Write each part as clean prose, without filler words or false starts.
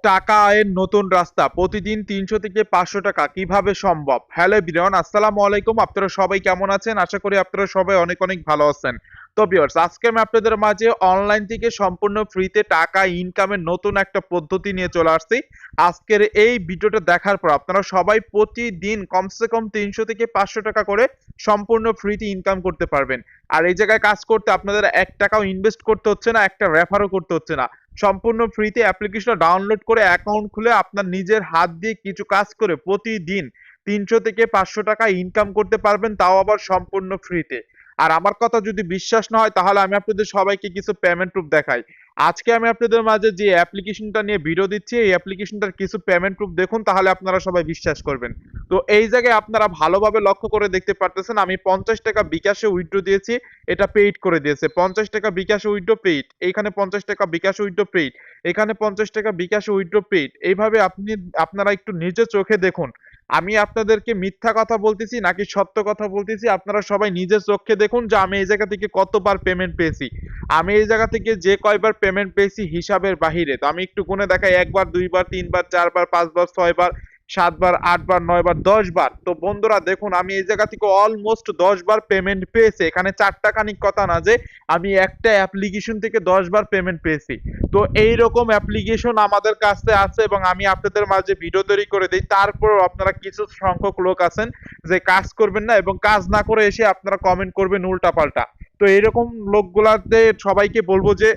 টাকা আয়ের নতুন রাস্তা প্রতিদিন ৩০০ থেকে ৫০০ টাকা কিভাবে সম্ভব? হ্যালো এভরিওয়ান, আসসালামু আলাইকুম। আপনারা সবাই কেমন আছেন? আশা করি আপনারা সবাই অনেক অনেক ভালো আছেন। তো ভিউয়ার্স, আজকে আমি আপনাদের মাঝে অনলাইন থেকে সম্পূর্ণ ফ্রিতে টাকা ইনকামের নতুন একটা পদ্ধতি নিয়ে চলে আসছি। আজকের এই ভিডিওটা দেখার পর আপনারা সবাই প্রতিদিন কমসে কম ৩০০ থেকে ৫০০ টাকা করে সম্পূর্ণ ফ্রিতে ইনকাম করতে পারবেন। আর এই জায়গায় কাজ করতে আপনাদের ৳১ ইনভেস্ট করতে হচ্ছে না, একটা রেফারও করতে হচ্ছে না। সম্পূর্ণ ফ্রিতে অ্যাপ্লিকেশনটা ডাউনলোড করে অ্যাকাউন্ট খুলে আপনার নিজের হাত দিয়ে কিছু কাজ করে প্রতিদিন ৩০০ থেকে ৫০০ টাকা ইনকাম করতে পারবেন, তাও আবার সম্পূর্ণ ফ্রিতে। আর আমার কথা যদি বিশ্বাস না হয় তাহলে আমি আপনাদের সবাইকে কিছু পেমেন্ট প্রুফ দেখাই। আজকে আমি আপনাদের মাঝে যে অ্যাপ্লিকেশনটা নিয়ে ভিডিও দিচ্ছি এই অ্যাপ্লিকেশনটার কিছু পেমেন্ট প্রুফ দেখুন, তাহলে আপনারা সবাই বিশ্বাস করবেন। তো এই জায়গায় আপনারা ভালোভাবে লক্ষ্য করে দেখতে পারতেছেন আমি ৳৫০ বিকাশে উইথড্র দিয়েছি, এটা পেইড করে দিয়েছে। ৳৫০ বিকাশে উইথড্র পেইড, এইখানে ৳৫০ বিকাশে উইথড্র পেইড, এখানে ৳৫০ বিকাশে উইথড্র পেইড। এইভাবে আপনারা একটু নিজে চোখে দেখুন। আমি আপনাদেরকে মিথ্যা কথা বলতেছি নাকি সত্য কথা বলতেছি, আপনারা সবাই নিজের চোখে দেখুন যে আমি এই জায়গা থেকে কতবার পেমেন্ট পেয়েছি। আমি এই জায়গা থেকে যে কয়বার পেমেন্ট পেয়েছি হিসাবের বাহিরে। তো আমি একটু গুনে দেখাই, ১ বার, ২ বার, ৩ বার, ৪ বার, ৫ বার, ৬ বার, ৭ বার, ৮ বার, ৯ বার, ১০ বার। তো বন্ধুরা দেখুন আমি এই জায়গা থেকে অলমোস্ট ১০ বার পেমেন্ট পেয়েছি। এখানে ৪ টা খানিক কথা না যে আমি একটা অ্যাপ্লিকেশন থেকে ১০ বার পেমেন্ট পেয়েছি। তো এইরকম অ্যাপ্লিকেশন আমাদের কাছে আছে এবং আমি আপনাদের মাঝে ভিডিও তৈরি করে দেই। তারপরেও আপনারা কিছু সংখ্যক লোক আছেন যে কাজ করবেন না এবং কাজ না করে এসে আপনারা কমেন্ট করবেন উল্টাপাল্টা। তো এরকম লোকগুলাতে সবাইকে বলবো যে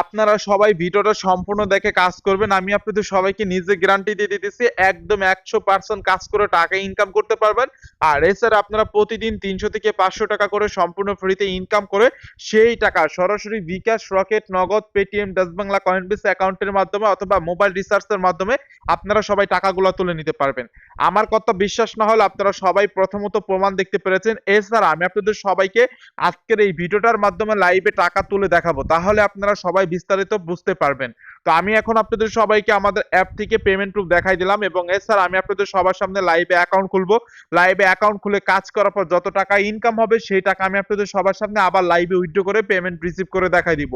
আপনারা সবাই ভিডিওটা সম্পূর্ণ দেখে কাজ করবেন। আমি আপনাদের সবাইকে নিজে গ্যারান্টি দিয়ে দিতেছি একদম ১০০% কাজ করে টাকা ইনকাম করতে পারবেন। আর এছাড়া আপনারা প্রতিদিন ৩০০ থেকে ৫০০ টাকা করে সম্পূর্ণ ফ্রিতে ইনকাম করে সেই টাকা সরাসরি বিকাশ, রকেট, নগদ, পেটিএম, ডাচ বাংলা, কয়েনবেস অ্যাকাউন্টের মাধ্যমে অথবা মোবাইল রিচার্জের মাধ্যমে আপনারা সবাই টাকাগুলো তুলে নিতে পারবেন। আমার কথা বিশ্বাস না হলে আপনারা সবাই প্রথমত প্রমাণ দেখতে পেরেছেন। এছাড়া আমি আপনাদের সবাইকে আজকের এই ভিডিওটার মাধ্যমে লাইভে টাকা তুলে দেখাবো। তাহলে আপনারা সবাই বিস্তারিত বুঝতে পারবেন। তো আমি এখন আপনাদের সবাইকে আমাদের অ্যাপ থেকে পেমেন্ট প্রুফ দেখাই দিলাম এবং এছাড়া আমি আপনাদের সবার সামনে লাইভে অ্যাকাউন্ট খুলবো। লাইভে অ্যাকাউন্ট খুলে কাজ করার পর যত টাকা ইনকাম হবে সেই টাকা আমি আপনাদের সবার সামনে আবার লাইভে উইথড্র করে পেমেন্ট রিসিভ করে দেখাই দিব।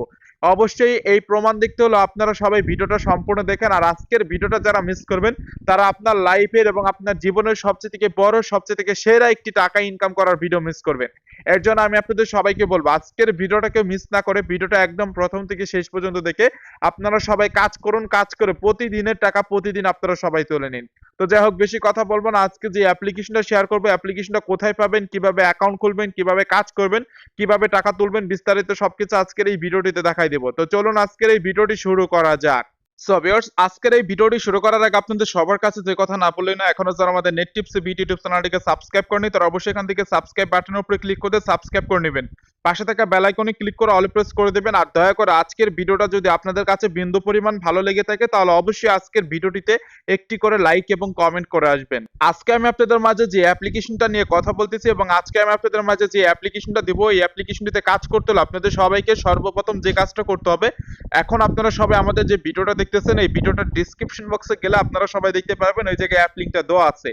অবশ্যই এই প্রমাণ দেখতে হলে আপনারা সবাই ভিডিওটা সম্পূর্ণ দেখেন। আর আজকের ভিডিওটা যারা মিস করবেন তারা আপনার লাইফের এবং আপনার জীবনের সবচেয়ে থেকে বড়, সবচেয়ে থেকে সেরা একটি টাকা ইনকাম করার ভিডিও মিস করবেন। এর জন্য আমি আপনাদের সবাইকে বলবো আজকের ভিডিওটাকে মিস না করে ভিডিওটা একদম প্রথম থেকে শেষ পর্যন্ত দেখে আপনারা সবাই কাজ করুন, কাজ করে প্রতিদিনের টাকা প্রতিদিন আপনারা সবাই তুলে নিন। তো যাই হোক, বেশি কথা বলবো না। আজকে যে অ্যাপ্লিকেশনটা শেয়ার করবো, অ্যাপ্লিকেশনটা কোথায় পাবেন, কিভাবে অ্যাকাউন্ট খুলবেন, কিভাবে কাজ করবেন, কিভাবে টাকা তুলবেন, বিস্তারিত সবকিছু আজকের এই ভিডিওটিতে দেখাই দেবো। তো চলুন আজকের এই ভিডিওটি শুরু করা যাক। সো ভিউয়ার্স, আজকের এই ভিডিওটি শুরু করার আগে আপনাদের সবার কাছে যে কথা না বললেই না, এখনো যারা আমাদের নেট টিপস বিটি ইউটিউব চ্যানেলটিকে সাবস্ক্রাইব করেনি তারা অবশ্যই এখান থেকে সাবস্ক্রাইব বাটনের উপরে ক্লিক করে সাবস্ক্রাইব করে নেবেন। পাশে থাকা বেল আইকনে ক্লিক করে অল প্রেস করে দেবেন। আর দয়া করে আজকের ভিডিওটা যদি আপনাদের কাছে বিন্দু পরিমাণ ভালো লেগে থাকে তাহলে অবশ্যই আজকের ভিডিওটিতে একটি করে লাইক এবং কমেন্ট করে আসবেন। আজকে আমি আপনাদের মাঝে যে অ্যাপ্লিকেশনটা নিয়ে কথা বলতেছি এবং আজকে আমি আপনাদের মাঝে যে অ্যাপ্লিকেশনটা দিব এই অ্যাপ্লিকেশনটিতে কাজ করতে হলে আপনাদের সবাইকে সর্বপ্রথম যে কাজটা করতে হবে, এখন আপনারা সবাই আমাদের যে ভিডিওটা দেখতেছেন এই ভিডিওটার ডেসক্রিপশন বক্সে গেলে আপনারা সবাই দেখতে পারবেন ওই জায়গায় অ্যাপ লিংকটা দেওয়া আছে।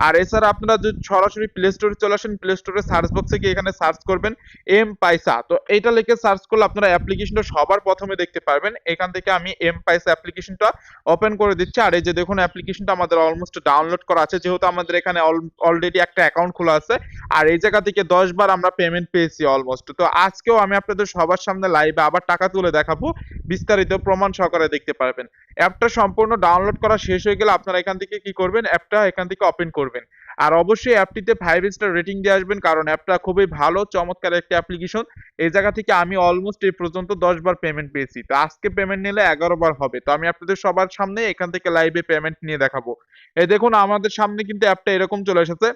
আর এছাড়া আপনারা যদি সরাসরি প্লে স্টোরে চলে আসেন, প্লে স্টোরে সার্চ বক্সে গিয়ে এখানে সার্চ করবেন এম পয়সা। তো এইটা লিখে সার্চ করলে আপনারা অ্যাপ্লিকেশনটা সবার প্রথমে দেখতে পারবেন। এখান থেকে আমি এম পয়সা অ্যাপ্লিকেশনটা ওপেন করে দিচ্ছি। আর এই যে দেখুন অ্যাপ্লিকেশনটা আমাদের অলমোস্ট ডাউনলোড করা আছে, যেহেতু আমাদের এখানে অলরেডি একটা অ্যাকাউন্ট খোলা আছে। আর এই জায়গা থেকে ১০ বার আমরা পেমেন্ট পেয়েছি অলমোস্ট। তো আজকেও আমি আপনাদের সবার সামনে লাইভে আবার টাকা তুলে দেখাবো, বিস্তারিত প্রমাণ সহকারে দেখতে পারবেন। অ্যাপটা সম্পূর্ণ ডাউনলোড করা শেষ হয়ে গেলে আপনারা এখান থেকে কি করবেন, অ্যাপটা এখান থেকে ওপেন করবেন। আর অবশ্যই অ্যাপটিতে 5 স্টার রেটিং দিয়ে আসবেন, কারণ অ্যাপটা খুবই ভালো চমৎকার একটা অ্যাপ্লিকেশন। এই জায়গা থেকে আমি অলমোস্ট এই পর্যন্ত 10 বার পেমেন্ট পেয়েছি। তো আজকে পেমেন্ট নিলে 11 বার হবে। তো আমি আপনাদের সবার সামনে এখান থেকে লাইভে পেমেন্ট নিয়ে দেখাবো। এই দেখুন আমাদের সামনে কিন্তু অ্যাপটা এরকম চলে এসেছে।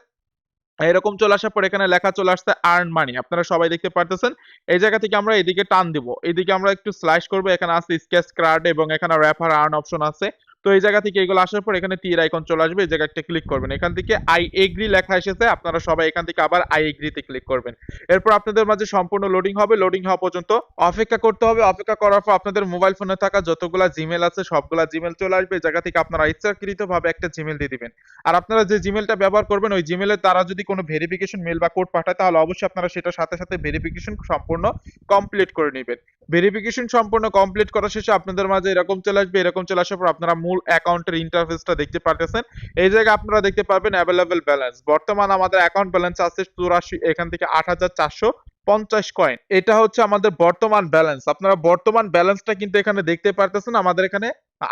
এরকম চলে আসার পর এখানে লেখা চলে আসছে আর্ন মানি, আপনারা সবাই দেখতে পারতেছেন। এই জায়গা থেকে আমরা এদিকে টান দিব, এদিকে আমরা একটু স্লাইস করবো। এখানে আছে স্কেচ কার্ড এবং এখানে রেফার আর্ন অপশন আছে। তো এই জায়গা থেকে এগুলো আসার পর এখানে তীর আইকন চলে আসবে, এই জায়গায় একটা ক্লিক করবেন। এখান থেকে আই এগ্রি লেখা এসেছে, আপনারা সবাই এখান থেকে আবার আই এগ্রিতে ক্লিক করবেন। এরপর আপনাদের মাঝে সম্পূর্ণ লোডিং হবে, লোডিং হওয়া পর্যন্ত অপেক্ষা করতে হবে। অপেক্ষা করার পর আপনাদের মোবাইল ফোনে থাকা যতগুলা জিমেল আছে সবগুলা জিমেল চলে আসবে। এই জায়গা থেকে আপনারা ইচ্ছাকৃতভাবে একটা জিমেল দিয়ে দিবেন। আর আপনারা যে জিমেলটা ব্যবহার করবেন ওই জিমেলের দ্বারা যদি কোনো ভেরিফিকেশন মেল বা কোড পাঠায় তাহলে অবশ্যই আপনারা সেটার সাথে সাথে ভেরিফিকেশন সম্পূর্ণ কমপ্লিট করে নেবেন। ভেরিফিকেশন সম্পূর্ণ কমপ্লিট করা শেষে আপনাদের মাঝে এরকম চলে আসবে। এরকম চলে আসার পর আপনারা মূল অ্যাকাউন্টের ইন্টারফেসটা দেখতে পারতেছেন। এই জায়গায় আপনারা দেখতে পারবেন অ্যাভেলেবল ব্যালেন্স। বর্তমান আমাদের অ্যাকাউন্ট ব্যালেন্স আছে 84, এখান থেকে 8,450 কয়েন। এটা হচ্ছে আমাদের বর্তমান ব্যালেন্স। আপনারা বর্তমান ব্যালেন্সটা কিন্তু এখানে দেখতে পারতেছেন। আমাদের এখানে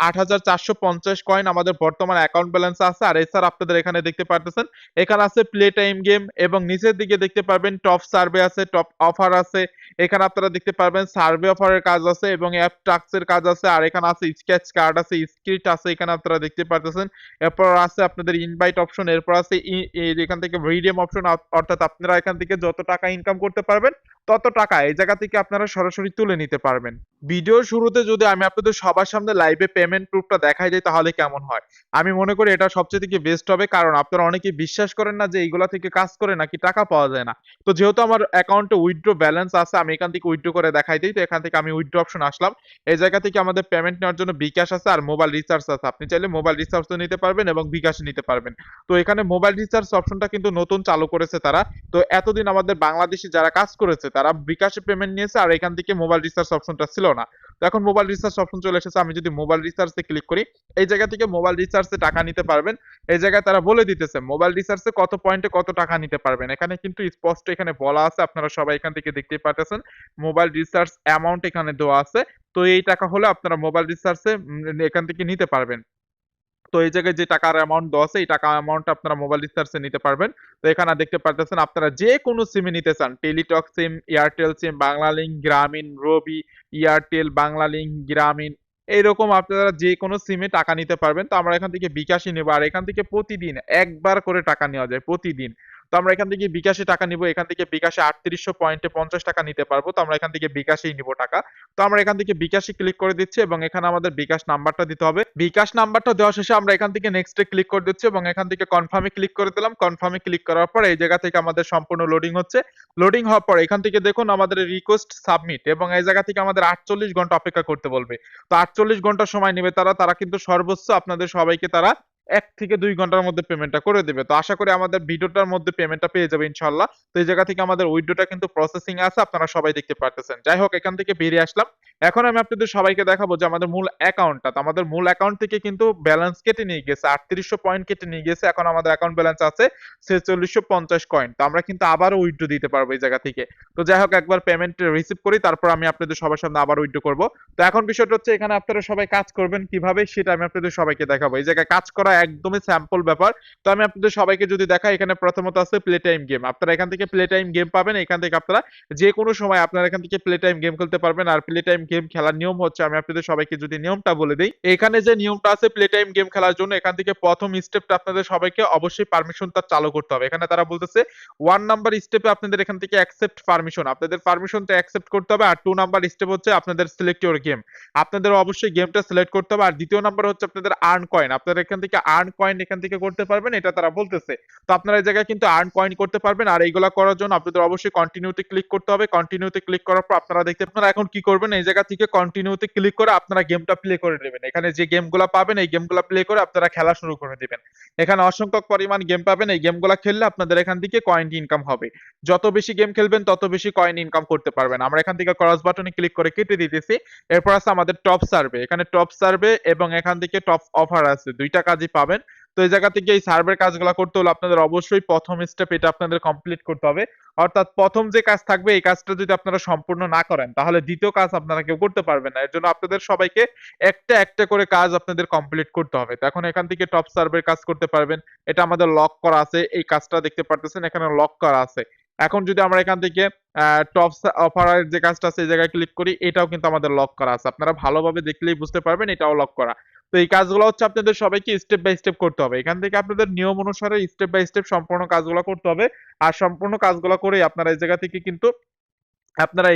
8,450 কয়েন আমাদের বর্তমান অ্যাকাউন্ট ব্যালেন্স আছে। আর এছাড়া আপনাদের এখানে দেখতে পারতেছেন এখানে আছে প্লে টাইম গেম এবং নিচের দিকে দেখতে পারবেন টপ সার্ভে আছে, টপ অফার আছে। এখানে আপনারা দেখতে পারবেন সার্ভে অফারের কাজ আছে এবং অ্যাপ টাস্কের কাজ আছে। আর এখানে আছে স্কেচ কার্ড আছে, স্ক্রিপ্ট আছে, এখানে আপনারা দেখতে পারতেছেন। এরপর আছে আপনাদের ইনভাইট অপশন, এরপর আছে এখান থেকে রিডিম অপশন, অর্থাৎ আপনারা এখান থেকে যত টাকা ইনকাম করতে পারবেন তত টাকা এই জায়গা থেকে আপনারা সরাসরি তুলে নিতে পারবেন। ভিডিওর শুরুতে যদি আমি আপনাদের সবার সামনে লাইভে পেমেন্ট প্রুফটা দেখাই দিই তাহলে কেমন হয়? আমি মনে করি এটা সবচেয়ে থেকে বেস্ট হবে, কারণ আপনারা অনেকেই বিশ্বাস করেন না যে এইগুলা থেকে কাজ করে নাকি টাকা পাওয়া যায় না। তো যেহেতু আমার অ্যাকাউন্টে উইথড্র ব্যালেন্স আছে, আমি এখান থেকে উইথড্র করে দেখাই দিই। তো এখান থেকে আমি উইথড্র অপশন আসলাম। এই জায়গা থেকে আমাদের পেমেন্ট নেওয়ার জন্য বিকাশ আছে আর মোবাইল রিচার্জ আছে। আপনি চাইলে মোবাইল রিচার্জও নিতে পারবেন এবং বিকাশ নিতে পারবেন। তো এখানে মোবাইল রিচার্জ অপশনটা কিন্তু নতুন চালু করেছে তারা। তো এতদিন আমাদের বাংলাদেশী যারা কাজ করেছে তারা বিকাশে পেমেন্ট নিয়েছে আর এখান থেকে মোবাইল রিচার্জ অপশনটা ছিল না। তো এখন মোবাইল রিচার্জ অপশন চলে এসেছে। আমি যদি মোবাইল রিচার্জে ক্লিক করি, এই জায়গা থেকে মোবাইল রিচার্জে টাকা নিতে পারবেন। এই জায়গায় তারা বলে দিতেছে মোবাইল রিচার্জে কত পয়েন্টে কত টাকা নিতে পারবেন। এখানে কিন্তু স্পষ্ট এখানে বলা আছে, আপনারা সবাই এখান থেকে দেখতেই পারতেছেন। মোবাইল রিচার্জ অ্যামাউন্ট এখানে দেওয়া আছে। তো এই টাকা হলে আপনারা মোবাইল রিচার্জে এখান থেকে নিতে পারবেন। তো এই জায়গায় যে টাকার অ্যামাউন্ট দেওয়া আছে এই টাকা অ্যামাউন্ট আপনারা মোবাইল রিচার্জে নিতে পারবেন। তো এখানে দেখতে পারতেছেন আপনারা যে কোনো সিমে নিতে চান, টেলিটক সিম, এয়ারটেল সিম, বাংলালিংক, গ্রামীণ, রবি, এয়ারটেল, বাংলালিংক, গ্রামীণ, এইরকম আপনারা যে কোনো সিমে টাকা নিতে পারবেন। তো আমরা এখান থেকে বিকাশই নেব আর এখান থেকে প্রতিদিন একবার করে টাকা নেওয়া যায় প্রতিদিন। তো আমরা এখান থেকে বিকাশে টাকা নিব। এখান থেকে বিকাশে 3800 পয়েন্টে 50 টাকা নিতে পারবো। তো আমরা এখান থেকে বিকাশেই নিব টাকা। তো আমরা এখান থেকে বিকাশে ক্লিক করে দিচ্ছি এবং এখানে আমাদের বিকাশ নাম্বারটা দিতে হবে। বিকাশ নাম্বারটা দেওয়া শেষে আমরা এখান থেকে নেক্সটে ক্লিক করে দিচ্ছি এবং এখান থেকে কনফার্মে ক্লিক করে দিলাম। কনফার্মে ক্লিক করার পর এই জায়গা থেকে আমাদের সম্পূর্ণ লোডিং হচ্ছে। লোডিং হওয়ার পর এখান থেকে দেখুন আমাদের রিকোয়েস্ট সাবমিট এবং এই জায়গা থেকে আমাদের 48 ঘন্টা অপেক্ষা করতে বলবে। তো 48 ঘন্টা সময় নেবে তারা কিন্তু সর্বোচ্চ আপনাদের সবাইকে তারা 1 থেকে 2 ঘন্টার মধ্যে পেমেন্টটা করে দেবে। তো আশা করি আমাদের ভিডিওটার মধ্যে পেমেন্টটা পেয়ে যাবে ইনশাআল্লাহ। তো এই জায়গা থেকে আমাদের উইথড্রটা কিন্তু প্রসেসিং এ আছে, আপনারা সবাই দেখতে পারতেছেন। যাই হোক, এখান থেকে বেরিয়ে আসলাম। এখন আমি আপনাদের সবাইকে দেখাবো যে আমাদের মূল অ্যাকাউন্টটা, তো আমাদের মূল অ্যাকাউন্ট থেকে কিন্তু ব্যালেন্স কেটে নিয়ে গেছে, 3800 পয়েন্ট কেটে নিয়ে গেছে। এখন আমাদের অ্যাকাউন্ট ব্যালেন্স আছে 4650 কয়েন। তো আমরা কিন্তু আবারও উইথড্র দিতে পারবো এই জায়গা থেকে। তো যাই হোক, একবার পেমেন্ট রিসিভ করি, তারপর আমি আপনাদের সবার সামনে আবার উইথড্র করব। তো এখন বিষয়টা হচ্ছে এখানে আপনারা সবাই কাজ করবেন কিভাবে সেটা আমি আপনাদের সবাইকে দেখাবো। এই জায়গায় কাজ করা একদমই স্যাম্পল ব্যাপার। তো আমি আপনাদের সবাইকে যদি দেখাই, এখানে প্রথমত আছে প্লে টাইম গেম। আপনারা এখান থেকে প্লে টাইম গেম পাবেন। এখান থেকে আপনারা যে কোনো সময় আপনারা এখান থেকে প্লে টাইম গেম খেলতে পারবেন। আর প্লে টাইম গেম খেলার নিয়ম হচ্ছে, আমি আপনাদের সবাইকে যদি নিয়মটা বলে দেই, এখানে যে নিয়মটা আছে প্লে টাইম গেম খেলার জন্য, এখান থেকে প্রথম স্টেপটা আপনাদের সবাইকে অবশ্যই পারমিশনটা চালু করতে হবে। এখানে তারা বলতেছে 1 নাম্বার স্টেপে আপনাদের এখান থেকে অ্যাকসেপ্ট পারমিশন, আপনাদের পারমিশনটা অ্যাকসেপ্ট করতে হবে। আর 2 নাম্বার স্টেপ হচ্ছে আপনাদের সিলেক্ট ইওর গেম, আপনাদের অবশ্যই গেমটা সিলেক্ট করতে হবে। আর দ্বিতীয় নাম্বার হচ্ছে আপনাদের আর্ন কয়েন, আপনারা এখান থেকে আর্ন কয়েন এখান থেকে করতে পারবেন, এটা তারা বলতেছে। তো আপনারা এই জায়গায় কিন্তু আর্ন কয়েন করতে পারবেন। আর এইগুলা করার জন্য আপনাদের অবশ্যই কন্টিনিউতে ক্লিক করতে হবে। কন্টিনিউতে ক্লিক করার পর আপনারা দেখতে, আপনারা এখন কি করবেন, এই জায়গা থেকে কন্টিনিউতে ক্লিক করে আপনারা গেমটা প্লে করে নেবেন। এখানে যে গেমগুলা পাবেন এই গেমগুলা প্লে করে আপনারা খেলা শুরু করে দিবেন। এখানে অসংখ্য পরিমাণ গেম পাবেন, এই গেমগুলা খেললে আপনাদের এখান থেকে কয়েন ইনকাম হবে। যত বেশি গেম খেলবেন তত বেশি কয়েন ইনকাম করতে পারবেন। আমরা এখান থেকে ক্রস বাটনে ক্লিক করে কেটে দিতেছি। এরপর আছে আমাদের টপ সার্ভে, এখানে টপ সার্ভে এবং এখান থেকে টপ অফার আছে, দুইটা কাজই পাবেন। তো এই জায়গা থেকে এই সার্ভের কাজগুলো করতে হলে আপনাদের অবশ্যই প্রথম স্টেপ এটা আপনাদের কমপ্লিট করতে হবে। অর্থাৎ প্রথম যে কাজ থাকবে এই কাজটা যদি আপনারা সম্পূর্ণ না করেন তাহলে দ্বিতীয় কাজ আপনারা কেউ করতে পারবেন না। এর জন্য আপনাদের সবাইকে একটা একটা করে কাজ আপনাদের কমপ্লিট করতে হবে। তো এখন এখান থেকে টপ সার্ভের কাজ করতে পারবেন। এটা আমাদের লক করা আছে, এই কাজটা দেখতে পারতেছেন এখানে লক করা আছে। এখন যদি আমরা এখান থেকে টপ অফারের যে কাজটা আছে এই জায়গায় ক্লিক করি, এটাও কিন্তু আমাদের লক করা আছে। আপনারা ভালোভাবে দেখলেই বুঝতে পারবেন এটাও লক করা। তো এই কাজগুলো হচ্ছে আপনাদের সবাইকে স্টেপ বাই স্টেপ করতে হবে। এখান থেকে আপনাদের নিয়ম অনুসারে স্টেপ বাই স্টেপ সম্পূর্ণ কাজগুলো করতে হবে। আর সম্পূর্ণ কাজগুলো করে আপনারা এই জায়গা থেকে কিন্তু আপনারা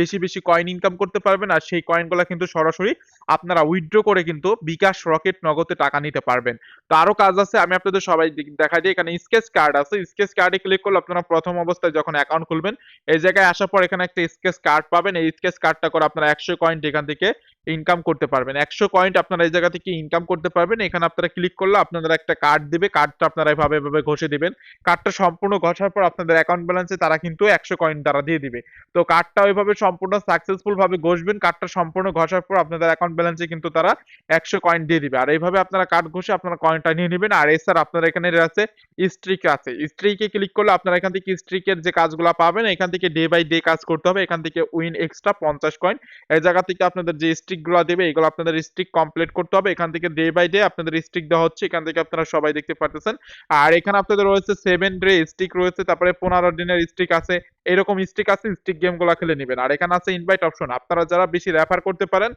বেশি বেশি কয়েন ইনকাম করতে পারবেন। আর সেই কয়েনগুলো কিন্তু সরাসরি আপনারা উইথড্র করে কিন্তু বিকাশ, রকেট, নগদে টাকা নিতে পারবেন। তো আরো কাজ আছে, আমি আপনাদের সবাই দেখাই দিই। এখানে স্কেচ কার্ড আছে, স্কেচ কার্ডে ক্লিক করলে আপনারা প্রথম অবস্থায় যখন অ্যাকাউন্ট খুলবেন এই জায়গায় আসার পর এখানে একটা স্কেচ কার্ড পাবেন। এই স্কেচ কার্ডটা করে আপনারা 100 কয়েন এখান থেকে ইনকাম করতে পারবেন। 100 কয়েন আপনারা এই জায়গা থেকে ইনকাম করতে পারবেন। এখানে আপনারা ক্লিক করলে আপনাদের একটা কার্ড দিবে, কার্ডটা আপনারা এভাবে এভাবে ঘষে দিবেন। কার্ডটা সম্পূর্ণ ঘষার পর আপনাদের অ্যাকাউন্ট ব্যালেন্সে তারা কিন্তু 100 কয়েন তারা দিয়ে দিবে। তো কার্ডটা ওইভাবে সম্পূর্ণ সাকসেসফুল ভাবে ঘষবেন। কার্ডটা সম্পূর্ণ ঘষার পর আপনাদের অ্যাকাউন্ট ব্যালেন্সে কিন্তু তারা 100 কয়েন দিয়ে দিবে। আর এইভাবে আপনারা কার্ড ঘষে আপনারা কয়েনটা নিয়ে নিবেন। আর এছাড়া আপনারা এখানে আছে স্ট্রিক আছে। স্ট্রিকে ক্লিক করলে আপনারা এখান থেকে স্ট্রিকের যে কাজগুলা পাবেন এখান থেকে ডে বাই ডে কাজ করতে হবে। এখান থেকে উইন এক্সট্রা 50 কয়েন। এই জায়গা থেকে আপনাদের যে স্ট্রিক গুলা দেবে এগুলো আপনাদের স্ট্রিক কমপ্লিট করতে হবে। এখান থেকে ডে বাই ডে আপনাদের স্ট্রিক দেওয়া হচ্ছে। এখান থেকে আপনারা সবাই দেখতে পারতেছেন। আর এখানে আপনাদের রয়েছে 7 ডে স্ট্রিক রয়েছে, তারপরে 15 দিনের স্ট্রিক আছে। এরকম স্ট্রিক আছে, স্ট্রিক গেমগুলা খেলে নিবেন। আর এখানে আছে ইনভাইট অপশন। আপনারা যারা বেশি রেফার করতে পারেন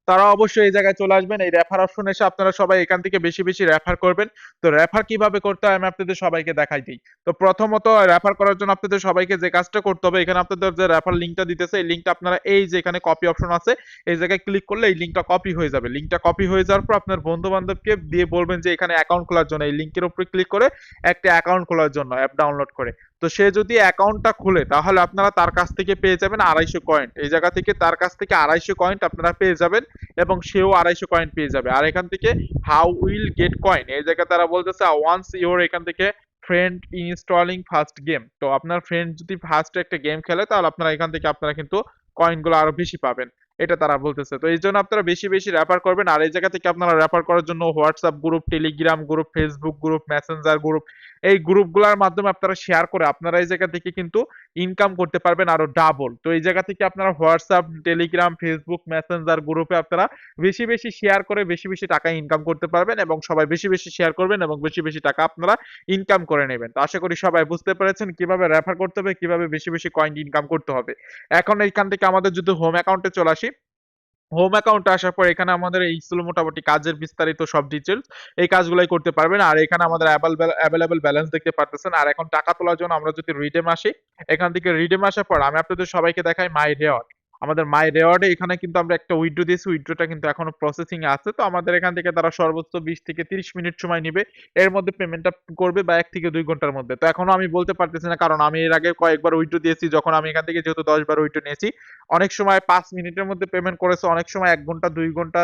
তারা অবশ্যই এই জায়গায় চলে আসবেন। এই রেফার অপশন এসে আপনারা সবাই এখান থেকে বেশি বেশি রেফার করবেন। তো রেফার কিভাবে করতে হয় আমি আপনাদের সবাইকে দেখাই দিই। তো প্রথমত রেফার করার জন্য আপনাদের সবাইকে যে কাজটা করতে হবে, এখানে আপনাদের যে রেফার লিঙ্কটা দিতেছে এই লিঙ্কটা আপনারা এই যে এখানে কপি অপশন আছে এই জায়গায় ক্লিক করলে এই লিঙ্কটা কপি হয়ে যাবে। লিঙ্কটা কপি হয়ে যাওয়ার পর আপনার বন্ধু বান্ধবকে দিয়ে বলবেন যে এখানে অ্যাকাউন্ট খোলার জন্য এই লিঙ্কের উপরে ক্লিক করে একটা অ্যাকাউন্ট খোলার জন্য অ্যাপ ডাউনলোড করে। তো সে যদি অ্যাকাউন্টটা খুলে তাহলে আপনারা তার কাছ থেকে পেয়ে যাবেন 250 কয়েন। এই জায়গা থেকে তার কাছ থেকে 250 কয়েন আপনারা পেয়ে যাবেন এবং সেও 250 কয়েন পেয়ে যাবে। আর এখান থেকে হাউ উইল গেট কয়েন এই জায়গায় তারা বলতেছে ওয়ান্স ইওর এখান থেকে ফ্রেন্ড ইনস্টলিং ফার্স্ট গেম। তো আপনার ফ্রেন্ড যদি ফার্স্ট একটা গেম খেলে তাহলে আপনারা এখান থেকে আপনারা কিন্তু কয়েনগুলো আরো বেশি পাবেন, এটা তারা বলতেছে। তো এই জন্য আপনারা বেশি বেশি রেফার করবেন। আর এই জায়গা থেকে আপনারা রেফার করার জন্য WhatsApp group, Telegram group, Facebook group, Messenger group, এই গ্রুপগুলোর মাধ্যমে আপনারা শেয়ার করে আপনারা এই জায়গা থেকে কিন্তু ইনকাম করতে পারবেন আরো ডাবল। তো এই জায়গা থেকে আপনারা হোয়াটসঅ্যাপ, টেলিগ্রাম, ফেসবুক, মেসেঞ্জার গ্রুপে আপনারা বেশি বেশি শেয়ার করে বেশি বেশি টাকা ইনকাম করতে পারবেন এবং সবাই বেশি বেশি শেয়ার করবেন এবং বেশি বেশি টাকা আপনারা ইনকাম করে নেবেন। তো আশা করি সবাই বুঝতে পেরেছেন কিভাবে রেফার করতে হবে, কিভাবে বেশি বেশি কয়েন ইনকাম করতে হবে। এখন এইখান থেকে আমাদের যদি হোম অ্যাকাউন্টে চলে আসি, হোম অ্যাকাউন্টে আসার পর এখানে আমাদের এই ছিল মোটামুটি কাজের বিস্তারিত সব ডিটেলস। এই কাজগুলাই করতে পারবেন। আর এখানে আমাদের অ্যাভেলেবল ব্যালেন্স দেখতে পারতেছেন। আর এখন টাকা তোলার জন্য আমরা যদি রিডেম আসি, এখান থেকে রিডেম আসার পর আমি আপনাদের সবাইকে দেখাই মাই রেওয়ার্ড। আমাদের মাই রেওয়ার্ডে এখানে কিন্তু আমরা একটা উইথড্র দিয়েছি, উইথড্রটা কিন্তু এখনো প্রসেসিং এ আছে। তো আমাদের এখান থেকে তারা সর্বোচ্চ 20 থেকে 30 মিনিট সময় নিবে এর মধ্যে পেমেন্টটা করবে, বা 1 থেকে 2 ঘন্টার মধ্যে। তো এখনো আমি বলতে পারতেছি না, কারণ আমি এর আগে কয়েকবার উইথড্র দিয়েছি। যখন আমি এখান থেকে যেহেতু 10 বার উইথড্র নিয়েছি, অনেক সময় 5 মিনিটের মধ্যে পেমেন্ট করেছে, অনেক সময় 1 ঘন্টা, 2 ঘন্টা,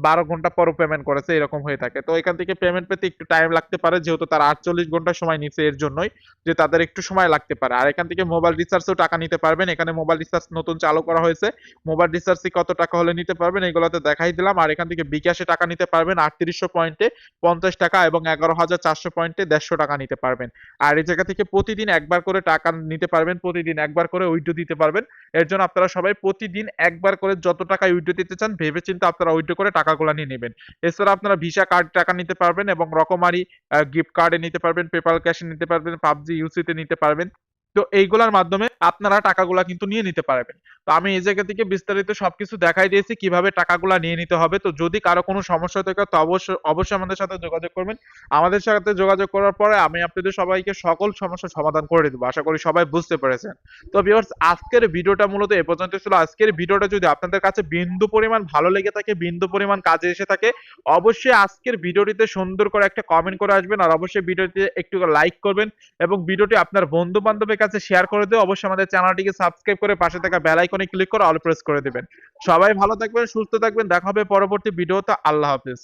12 ঘন্টা পরও পেমেন্ট করেছে, এরকম হয়ে থাকে। তো এখান থেকে পেমেন্ট পেতে একটু টাইম লাগতে পারে, যেহেতু তারা 48 ঘন্টা সময় নিচ্ছে এর জন্যই যে তাদের একটু সময় লাগতে পারে। আর এখান থেকে মোবাইল রিচার্জেও টাকা নিতে পারবেন। এখানে মোবাইল রিচার্জ নতুন চালু করা হয়েছে। মোবাইল রিচার্জে কত টাকা হলে নিতে পারবেন এগুলোতে দেখাই দিলাম। আর এখান থেকে বিকাশে টাকা নিতে পারবেন 3800 পয়েন্টে 50 টাকা এবং 11400 পয়েন্টে 150 টাকা নিতে পারবেন। আর এই জায়গা থেকে প্রতিদিন একবার করে টাকা নিতে পারবেন, প্রতিদিন একবার করে উইথড্র দিতে পারবেন। এর জন্য আপনারা সবাই প্রতিদিন একবার করে যত টাকা উইথড্র দিতে চান ভেবেচিন্তে আপনারা উইথড্র করে টাকাগুলো নিয়ে নেবেন। এছাড়া আপনারা ভিসা কার্ড টাকা নিতে পারবেন এবং রকমারি গিফট কার্ডে নিতে পারবেন, পেপাল ক্যাশে নিতে পারবেন, পাবজি ইউসিতে নিতে পারবেন। তো এইগুলার মাধ্যমে আপনারা টাকাগুলা কিন্তু নিয়ে নিতে পারবেন। তো আমি এই জায়গা থেকে বিস্তারিত সবকিছু দেখাই দিয়েছি কিভাবে টাকাগুলা নিয়ে নিতে হবে। তো যদি কারো কোনো সমস্যা থাকে তো অবশ্যই আমাদের সাথে যোগাযোগ করবেন। আমাদের সাথে যোগাযোগ করার পরে আমি আপনাদের সবাইকে সকল সমস্যার সমাধান করে দেবো। আশা করি সবাই বুঝতে পেরেছেন। তো ভিউয়ার্স, আজকের ভিডিওটা মূলত এ পর্যন্ত ছিল। আজকের ভিডিওটা যদি আপনাদের কাছে বিন্দু পরিমাণ ভালো লেগে থাকে, বিন্দু পরিমাণ কাজে এসে থাকে, অবশ্যই আজকের ভিডিওটিতে সুন্দর করে একটা কমেন্ট করে আসবেন। আর অবশ্যই ভিডিওটিতে একটু লাইক করবেন এবং ভিডিওটি আপনার বন্ধু বান্ধবের কাছে শেয়ার করে দিয়ে অবশ্যই আমাদের চ্যানেলটিকে সাবস্ক্রাইব করে পাশে থাকা বেল আইকনে ক্লিক করে অল প্রেস করে দিবেন। সবাই ভালো থাকবেন, সুস্থ থাকবেন। দেখা হবে পরবর্তী ভিডিওতে। আল্লাহ হাফেজ।